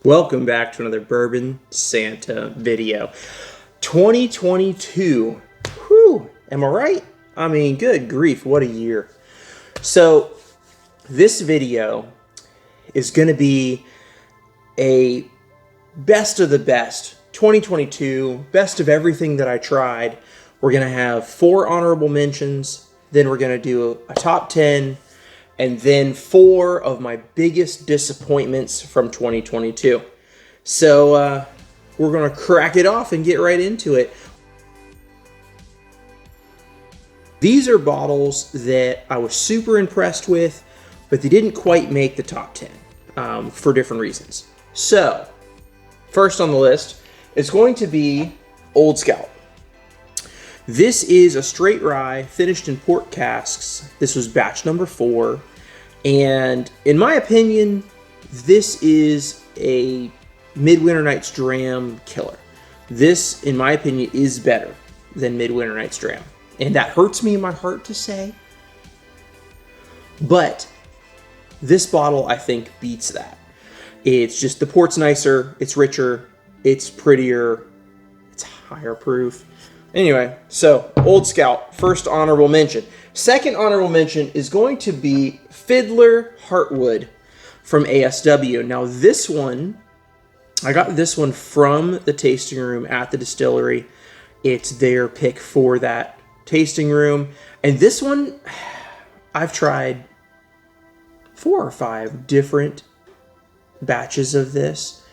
Welcome back to another Bourbon Santa video. 2022. Whew, am I right? I mean, good grief, what a year. So, this video is going to be a best of the best 2022, best of everything that I tried. We're going to have 4 honorable mentions, then we're going to do a top 10, and then 4 of my biggest disappointments from 2022. So we're going to crack it off and get right into it. These are bottles that I was super impressed with, but they didn't quite make the top 10 for different reasons. So, first on the list is going to be Old Scout. This is a straight rye finished in port casks. This was batch number 4. And in my opinion, this is a Midwinter Night's Dram killer. This, in my opinion, is better than Midwinter Night's Dram. And that hurts me in my heart to say. But this bottle, I think, beats that. It's just the port's nicer, it's richer, it's prettier, it's higher proof. Anyway, so Old Scout, first honorable mention. Second honorable mention is going to be Fiddler Heartwood from ASW. Now this one, I got this one from the tasting room at the distillery. It's their pick for that tasting room. And this one, I've tried 4 or 5 different batches of this,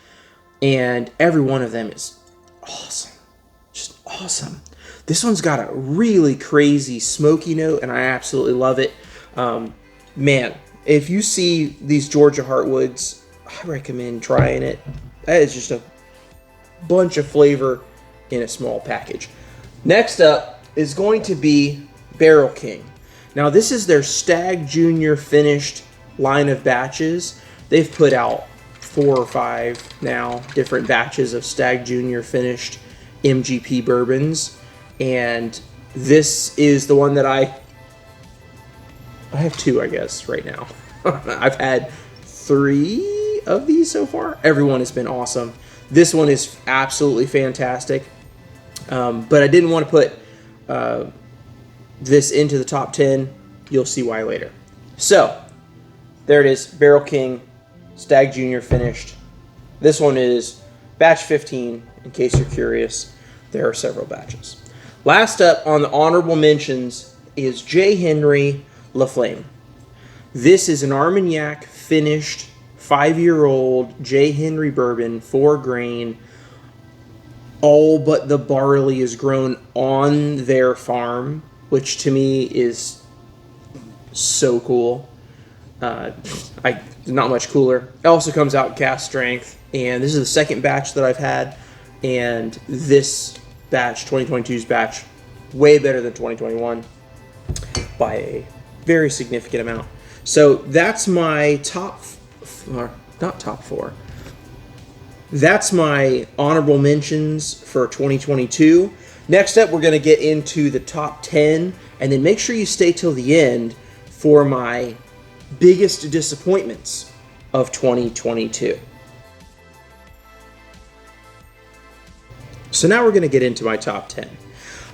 and every one of them is awesome. Just awesome. This one's got a really crazy smoky note, and I absolutely love it. Man, if you see these Georgia Heartwoods, I recommend trying it. That is just a bunch of flavor in a small package. Next up is going to be Barrel King. Now, this is their Stag Junior finished line of batches. They've put out 4 or 5 now different batches of Stag Junior finished MGP bourbons, and this is the one that I have 2, I guess, right now. I've had 3 of these so far. Everyone has been awesome. This one is absolutely fantastic, but I didn't want to put this into the top 10. You'll see why later. So there it is, Barrel King Stag Junior finished. This one is batch 15, in case you're curious. There are several batches. Last up on the honorable mentions is J. Henry Laflamme. This is an Armagnac finished 5-year-old J. Henry bourbon, 4 grain. All but the barley is grown on their farm, which to me is so cool. Not much cooler. It also comes out cask strength, and this is the second batch that I've had, and this batch, 2022's batch, way better than 2021 by a very significant amount. So that's my not top 4. That's my honorable mentions for 2022. Next up, we're going to get into the top 10, and then make sure you stay till the end for my biggest disappointments of 2022. So now we're going to get into my top 10.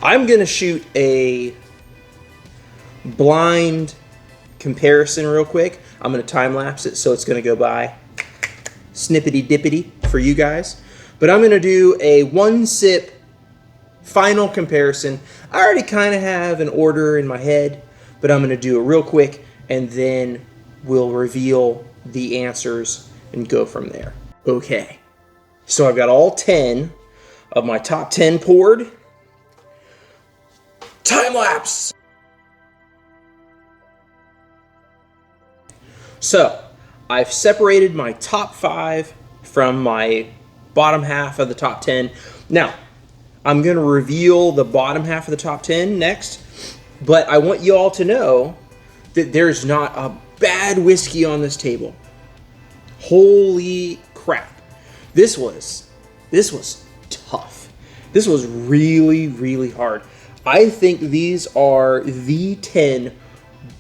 I'm going to shoot a blind comparison real quick. I'm going to time lapse it, so it's going to go by snippety dippity for you guys. But I'm going to do a 1-sip final comparison. I already kind of have an order in my head, but I'm going to do it real quick, and then we'll reveal the answers and go from there. Okay, so I've got all 10 of my top 10 poured. Time lapse! So, I've separated my top 5 from my bottom half of the top 10. Now, I'm going to reveal the bottom half of the top 10 next, but I want you all to know that there's not a bad whiskey on this table. Holy crap. This was tough. This was really, really hard. I think these are the 10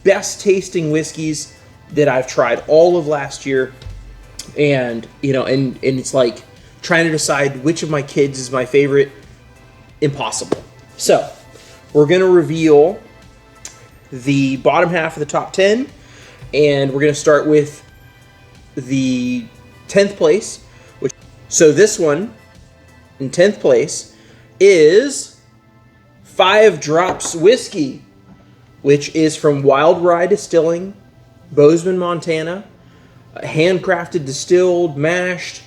best tasting whiskeys that I've tried all of last year. And, and it's like trying to decide which of my kids is my favorite. Impossible. So, we're going to reveal the bottom half of the top 10, and we're going to start with the 10th place. So this one, in 10th place, is 5 Drops Whiskey, which is from Wild Rye Distilling, Bozeman, Montana. Handcrafted, distilled, mashed.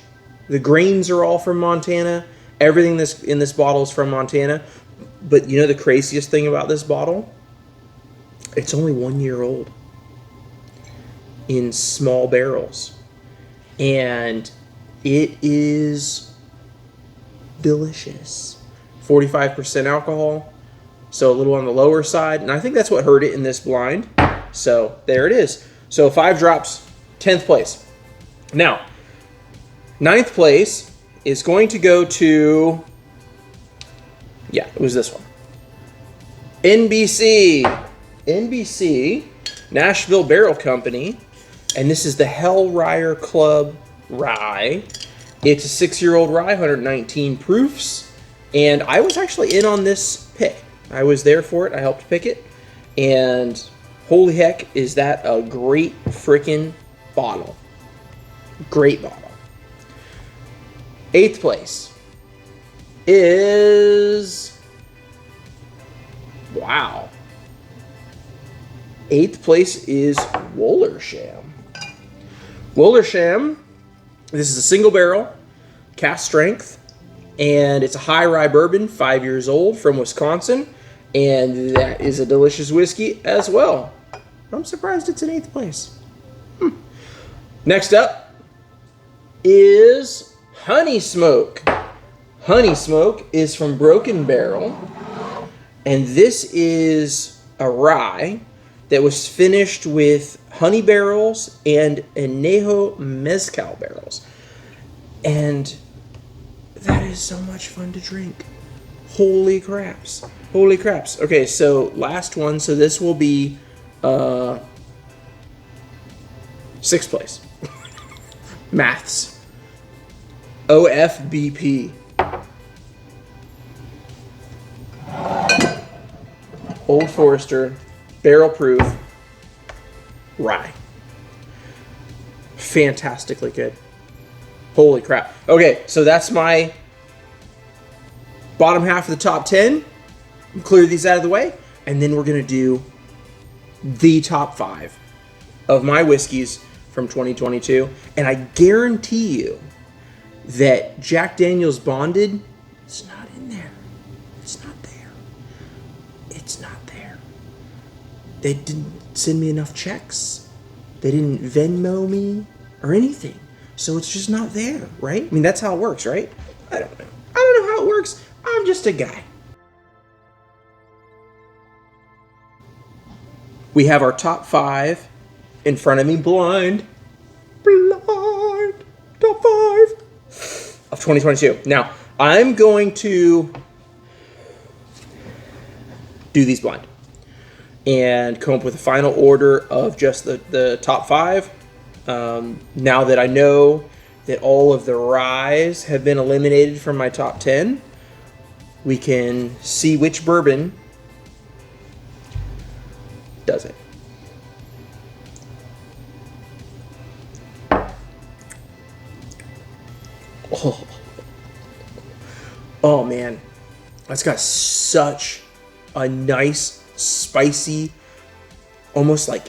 The grains are all from Montana. Everything in this bottle is from Montana. But the craziest thing about this bottle? It's only 1 year old in small barrels. And it is delicious. 45% alcohol, so a little on the lower side. And I think that's what hurt it in this blind. So there it is. So 5 Drops, 10th place. Now, 9th place is going to go to, it was this one. NBC, Nashville Barrel Company, and this is the Hellryer Club Rye. It's a 6-year-old rye, 119 proofs, and I was actually in on this pick. I was there for it. I helped pick it, and holy heck, is that a great freaking bottle. Great bottle. 8th place is... Wow. 8th place is Wollersham. Wollersham, this is a single barrel, cask strength, and it's a high rye bourbon, 5 years old, from Wisconsin, and that is a delicious whiskey as well. I'm surprised it's in 8th place. Next up is Honey Smoke. Honey Smoke is from Broken Barrel, and this is a rye that was finished with honey barrels and añejo mezcal barrels. And that is so much fun to drink. Holy craps. Holy craps. Okay, so last one. So this will be 6th place. Maths. OFBP. Old Forester barrel proof rye. Fantastically good. Holy crap. Okay, so that's my bottom half of the top 10. Clear these out of the way, and then we're going to do the top 5 of my whiskeys from 2022. And I guarantee you that Jack Daniel's Bonded is not in there. It's not there. It's not there. They didn't send me enough checks. They didn't Venmo me or anything. So it's just not there, right? I mean, that's how it works, right? I don't know. I don't know how it works. I'm just a guy. We have our top 5 in front of me, blind. Top 5 of 2022. Now, I'm going to do these blind and come up with a final order of just the top 5. Now that I know that all of the ryes have been eliminated from my top 10, we can see which bourbon does it. Oh man, that's got such a nice, spicy, almost like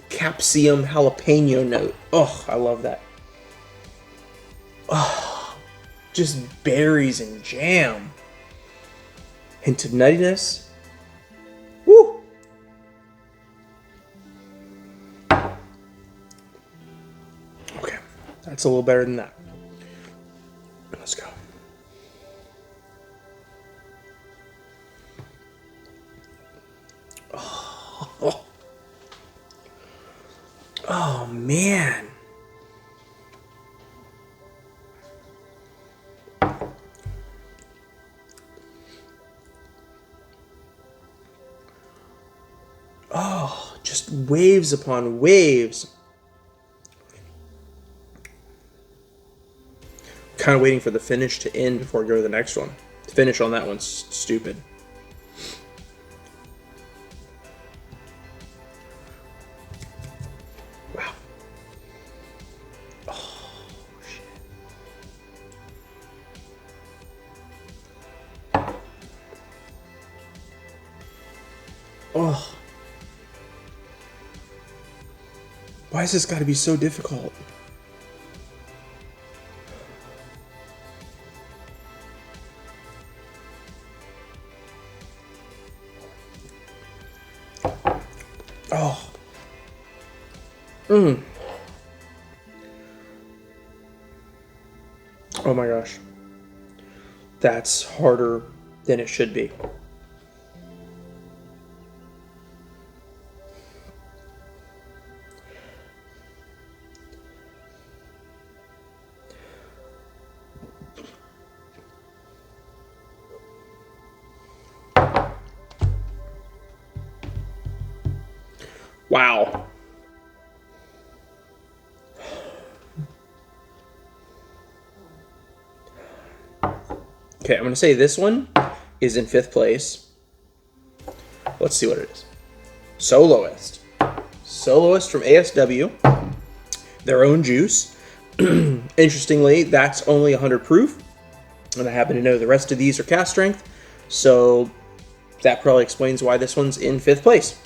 capsicum jalapeno note. Oh, I love that. Oh, just berries and jam. Hint of nuttiness. Woo! Okay, that's a little better than that. Let's go. Oh, oh man. Oh, just waves upon waves. kind of waiting for the finish to end before I go to the next one. The finish on that one's stupid. Wow. Oh, shit. Oh. Why has this got to be so difficult? Oh. Oh my gosh. That's harder than it should be. Wow. Okay, I'm going to say this one is in 5th place. Let's see what it is. Soloist. Soloist from ASW. Their own juice. Interestingly, that's only 100 proof. And I happen to know the rest of these are cast strength. So that probably explains why this one's in 5th place.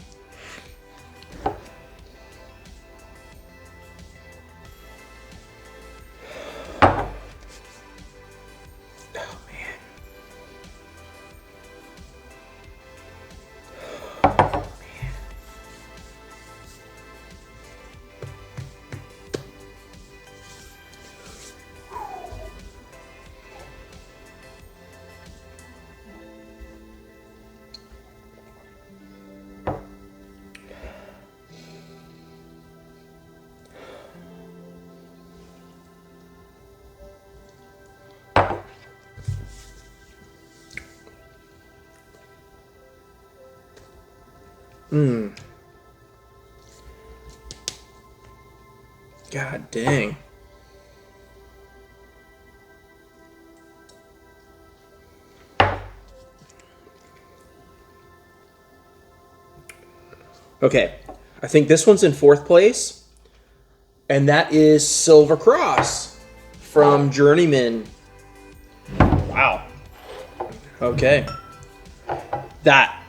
God dang. Okay, I think this one's in 4th place, and that is Silver Cross from Journeyman. Wow. Okay. That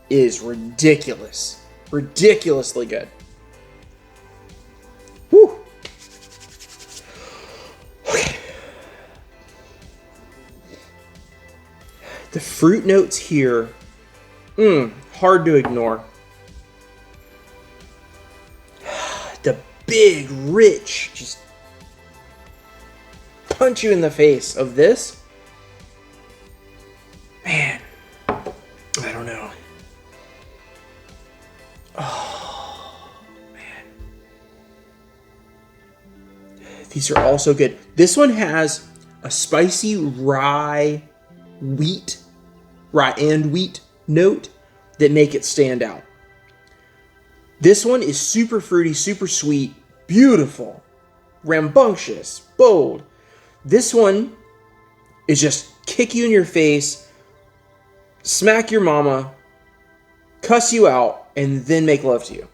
is ridiculous. Ridiculously good. Whew. Okay. The fruit notes here, hard to ignore. The big, rich, just punch you in the face of this. Man, I don't know. Oh, man. These are also good. This one has a spicy rye and wheat note that make it stand out. This one is super fruity, super sweet, beautiful, rambunctious, bold. This one is just kick you in your face, smack your mama, cuss you out, and then make love to you.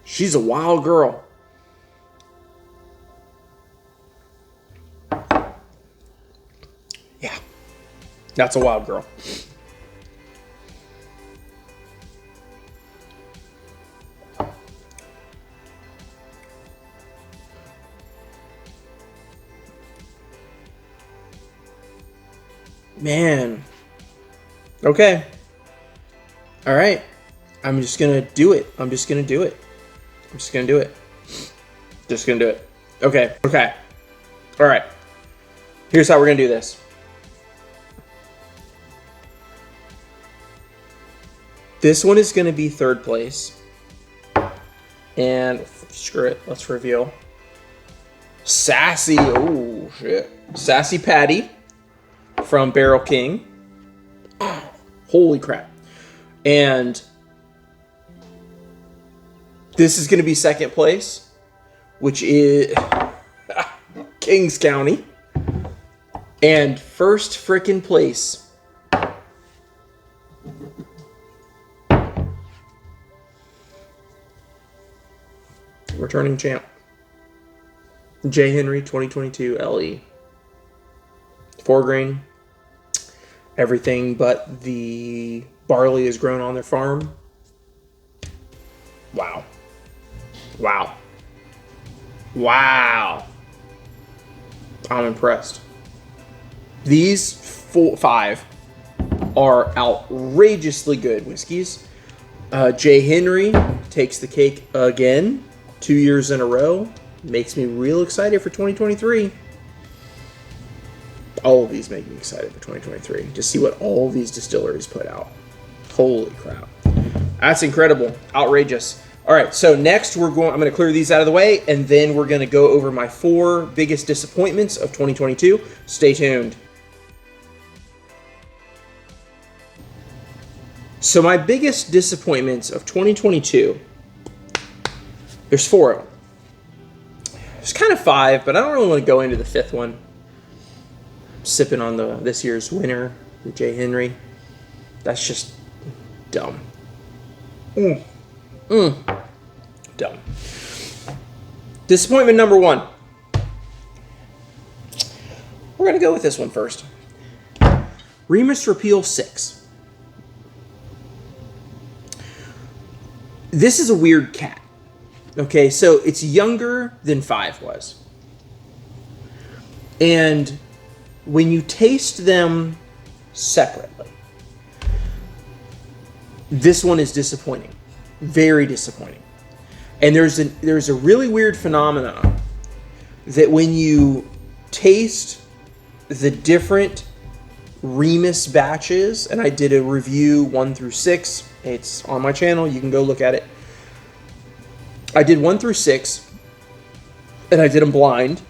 She's a wild girl. Yeah, that's a wild girl. Man. Okay. All right. I'm just going to do it. Just going to do it. Okay. All right. Here's how we're going to do this. This one is going to be 3rd place. And screw it. Let's reveal. Sassy. Oh, shit. Sassy Patty from Barrel King. Holy crap. And this is going to be 2nd place, which is Kings County. And first frickin' place. Returning champ. J. Henry 2022 LE. 4 grain. Everything but the barley is grown on their farm. Wow. Wow. Wow. I'm impressed. These 5 are outrageously good whiskeys. J. Henry takes the cake again, 2 years in a row. Makes me real excited for 2023. All of these make me excited for 2023 to see what all these distilleries put out. Holy crap. That's incredible. Outrageous. All right, so next I'm going to clear these out of the way, and then we're going to go over my 4 biggest disappointments of 2022. Stay tuned. So my biggest disappointments of 2022, there's 4 of them. There's kind of 5, but I don't really want to go into the 5th one. I'm sipping on this year's winner, the J. Henry. That's just dumb. Dumb. Disappointment number 1. We're going to go with this one first. Remus Repeal 6. This is a weird cat. Okay, so it's younger than 5 was. And when you taste them separately, this one is disappointing. Very disappointing. And there's a really weird phenomenon that when you taste the different Remus batches, and I did a review 1 through 6, it's on my channel, you can go look at it. I did 1 through 6, and I did them blind.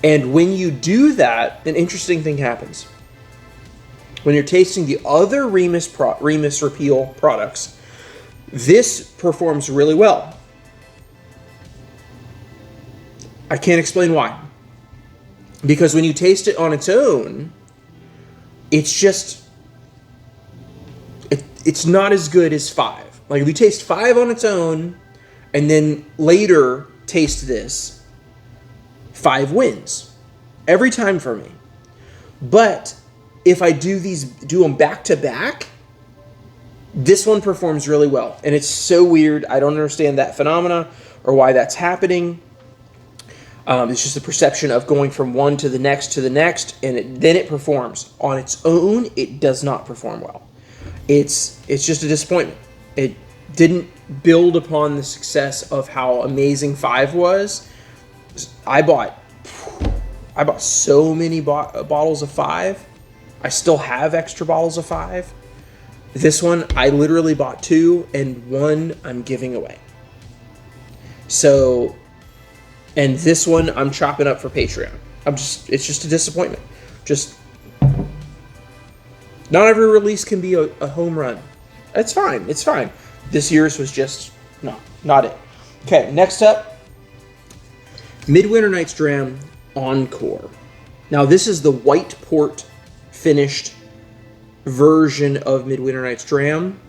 And when you do that, an interesting thing happens. When you're tasting the other Remus Repeal products, this performs really well. I can't explain why. Because when you taste it on its own, it's just, it's not as good as 5. Like if you taste 5 on its own, and then later taste this, 5 wins. Every time for me. But if I do them back to back, this one performs really well. And it's so weird. I don't understand that phenomena or why that's happening. It's just the perception of going from one to the next, and then it performs. On its own, it does not perform well. It's just a disappointment. It didn't build upon the success of how amazing 5 was. I bought so many bottles of 5. I still have extra bottles of 5. This one, I literally bought 2, and 1 I'm giving away. So, and this one I'm chopping up for Patreon. It's just a disappointment. Just, not every release can be a home run. It's fine. It's fine. This year's was just not it. Okay, next up, Midwinter Night's Dram Encore. Now this is the white port finished version of Midwinter Night's Dram.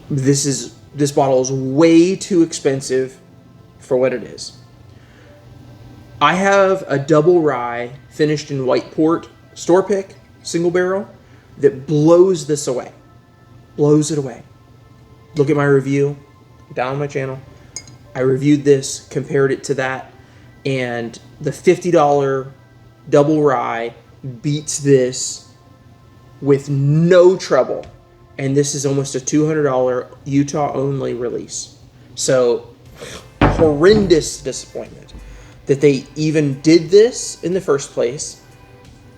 This bottle is way too expensive for what it is. I have a double rye finished in white port, store pick, single barrel, that blows this away. Blows it away. Look at my review down on my channel. I reviewed this, compared it to that, and the $50 double rye beats this with no trouble. And this is almost a $200 Utah only release. So horrendous disappointment that they even did this in the first place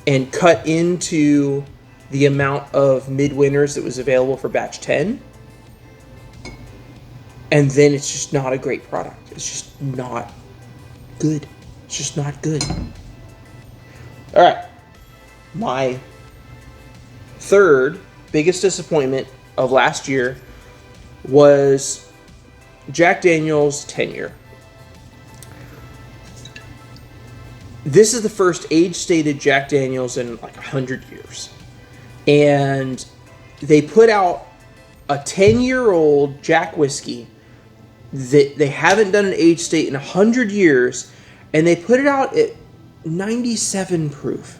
and cut into the amount of midwinters that was available for batch 10. And then it's just not a great product. It's just not good. It's just not good. All right. My third biggest disappointment of last year was Jack Daniel's 10-year. This is the first age-stated Jack Daniel's in like 100 years. And they put out a 10-year-old Jack whiskey that they haven't done an age state in 100 years, and they put it out at 97 proof.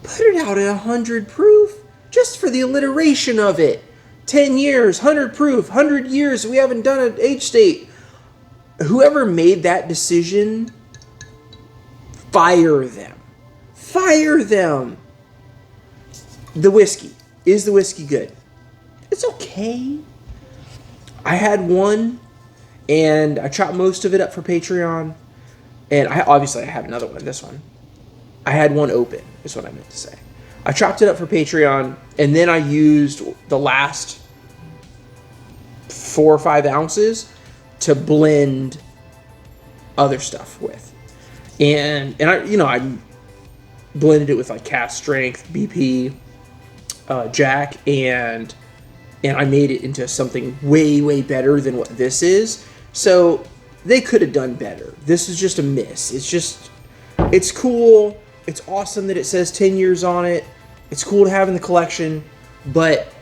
Put it out at 100 proof just for the alliteration of it. 10 years, 100 proof, 100 years, we haven't done an age state. Whoever made that decision, fire them. Fire them. The whiskey. Is the whiskey good? It's okay. I had one, and I chopped most of it up for Patreon. And I have another one, this one. I had one open, is what I meant to say. I chopped it up for Patreon, and then I used the last 4 or 5 ounces to blend other stuff with. And I blended it with like Cask Strength, BP, Jack, and I made it into something way, way better than what this is. So they could have done better. This is just a miss. It's cool. It's awesome that it says 10 years on it. It's cool to have in the collection, but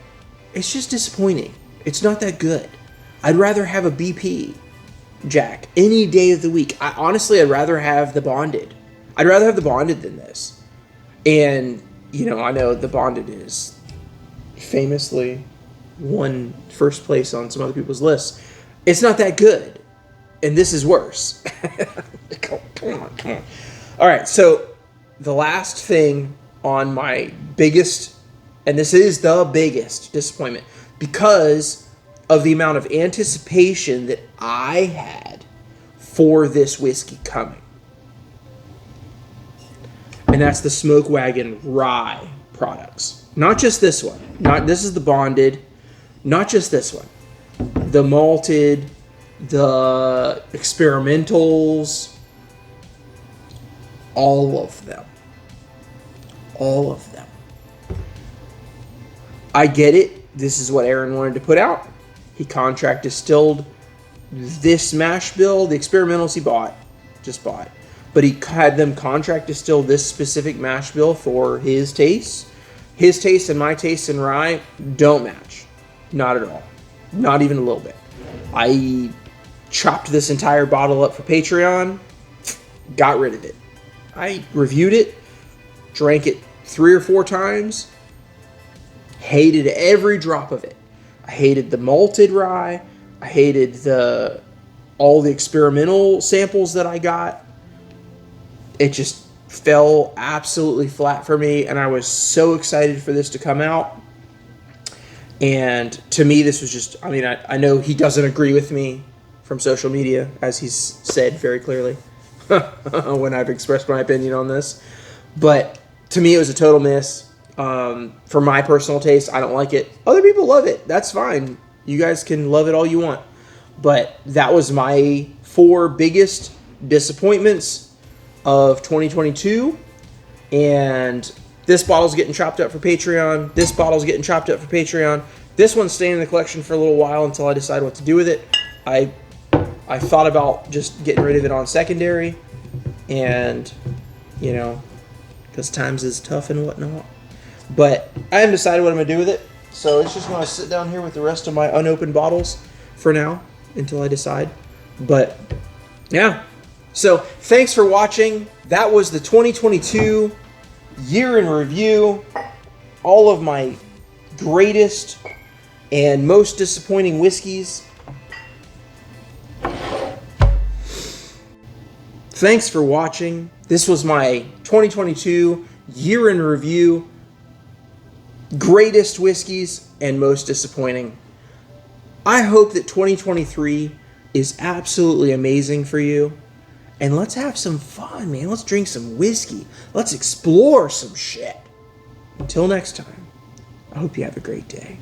it's just disappointing. It's not that good. I'd rather have a BP Jack any day of the week. I'd rather have the Bonded. I'd rather have the Bonded than this. And, I know the Bonded is famously won first place on some other people's lists. It's not that good. And this is worse. Come on. All right, so the last thing on my biggest, and this is the biggest disappointment, because of the amount of anticipation that I had for this whiskey coming. And that's the Smoke Wagon Rye products. Not just this one. This is the Bonded. Not just this one. The Malted, the Experimentals, all of them. All of them. I get it. This is what Aaron wanted to put out. He contract distilled this mash bill. The Experimentals he just bought. But he had them contract distill this specific mash bill for his taste. His taste and my taste in rye don't match. Not at all. Not even a little bit. I chopped this entire bottle up for Patreon. Got rid of it. I reviewed it. Drank it 3 or 4 times. Hated every drop of it. I hated the malted rye. I hated all the experimental samples that I got. It just fell absolutely flat for me, and I was so excited for this to come out. And to me, this was just, I know he doesn't agree with me from social media, as he's said very clearly when I've expressed my opinion on this. But to me, it was a total miss. For my personal taste, I don't like it. Other people love it. That's fine. You guys can love it all you want. But that was my 4 biggest disappointments of 2022. And this bottle's getting chopped up for Patreon. This bottle's getting chopped up for Patreon. This one's staying in the collection for a little while until I decide what to do with it. I thought about just getting rid of it on secondary. And, because times is tough and whatnot. But I haven't decided what I'm going to do with it. So it's just going to sit down here with the rest of my unopened bottles for now until I decide. But, yeah. So, thanks for watching. That was the 2022 year in review. All of my greatest and most disappointing whiskeys. Thanks for watching. This was my 2022 year in review. Greatest whiskeys and most disappointing. I hope that 2023 is absolutely amazing for you. And let's have some fun, man. Let's drink some whiskey. Let's explore some shit. Until next time, I hope you have a great day.